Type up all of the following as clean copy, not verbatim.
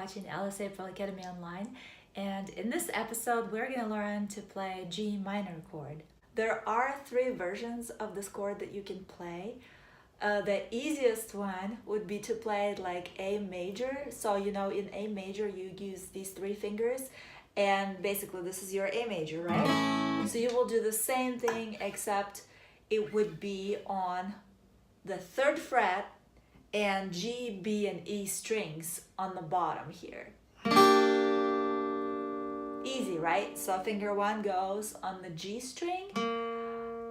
watching Alice April Academy Online, and in this episode we're going to learn to play G minor chord. There are 3 versions of this chord that you can play. The easiest one would be to play it like A major. So in A major you use these 3 fingers, and basically this is your A major, right? So you will do the same thing, except it would be on the 3rd fret and G, B, and E strings on the bottom here. Easy, right? So finger 1 goes on the G string,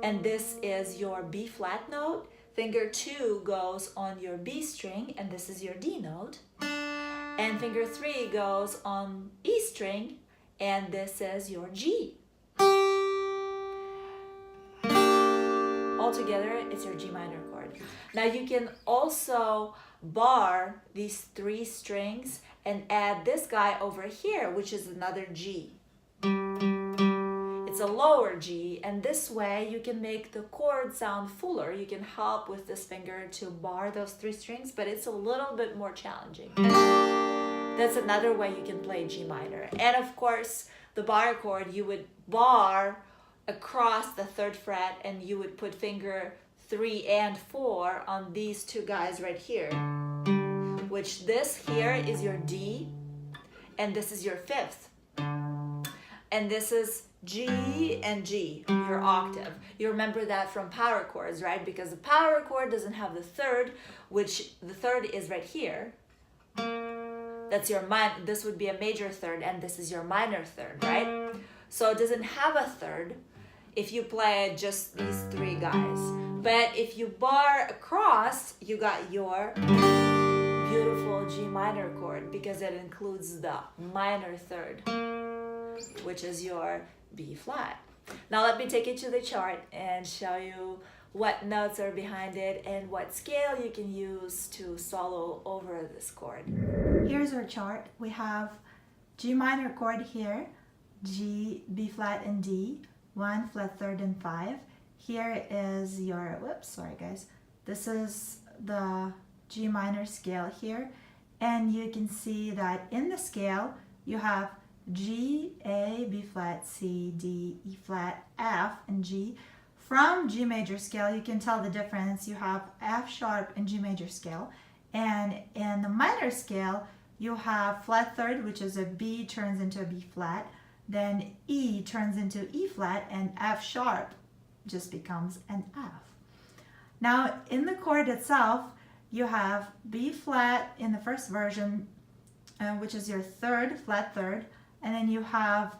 and this is your B flat note. Finger 2 goes on your B string, and this is your D note. And finger 3 goes on E string, and this is your G. Altogether, it's your G minor chord. Now you can also bar these 3 strings and add this guy over here, which is another G. It's a lower G, and this way you can make the chord sound fuller. You can help with this finger to bar those 3 strings, but it's a little bit more challenging. That's another way you can play G minor. And of course, the bar chord, you would bar across the 3rd fret, and you would put finger 3 and 4 on these 2 guys right here, which this here is your D, and this is your 5th. And this is G and G, your octave. You remember that from power chords, right? Because the power chord doesn't have the 3rd, which the 3rd is right here. That's your this would be a major 3rd, and this is your minor 3rd, right? So it doesn't have a 3rd if you play just these 3 guys. But if you bar across, you got your beautiful G minor chord, because it includes the minor 3rd, which is your B flat. Now let me take you to the chart and show you what notes are behind it and what scale you can use to solo over this chord. Here's our chart. We have G minor chord here, G, B flat, and D, 1 flat 3rd and 5. Here is your, whoops, sorry guys. This is the G minor scale here, and you can see that in the scale you have G, A, B flat, C, D, E flat, F, and G. From G major scale, you can tell the difference. You have F sharp and G major scale, and in the minor scale you have flat 3rd, which is a B turns into a B flat, then E turns into E flat, and F sharp just becomes an F. Now in the chord itself, you have B flat in the first version, which is your 3rd, flat 3rd, and then you have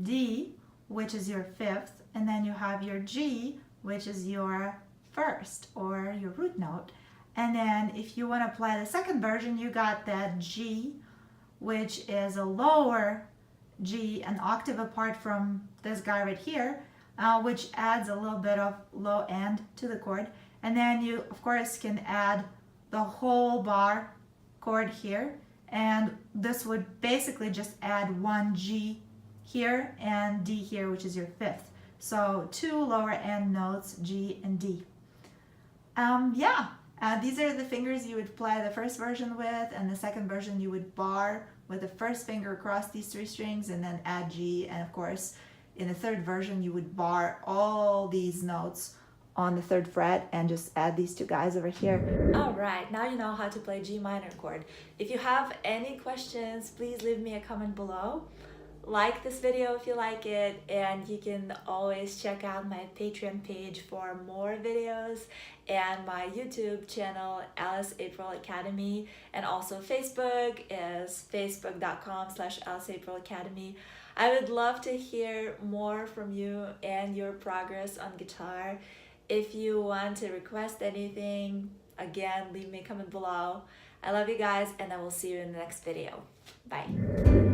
D, which is your 5th, and then you have your G, which is your 1st, or your root note. And then if you want to play the 2nd version, you got that G, which is a lower G, an octave apart from this guy right here, which adds a little bit of low end to the chord. And then you, of course, can add the whole bar chord here, and this would basically just add 1 G here and D here, which is your 5th. So 2 lower end notes, G and D. These are the fingers you would play the first version with, and the 2nd version you would bar with the 1st finger across these 3 strings and then add G, and of course in the 3rd version you would bar all these notes on the 3rd fret and just add these 2 guys over here. Alright, now you know how to play G minor chord. If you have any questions, please leave me a comment below. Like this video if you like it, and you can always check out my Patreon page for more videos, and my YouTube channel, Alice April Academy, and also Facebook is facebook.com/Alice April Academy. I would love to hear more from you and your progress on guitar. If you want to request anything, again, leave me a comment below. I love you guys, and I will see you in the next video. Bye.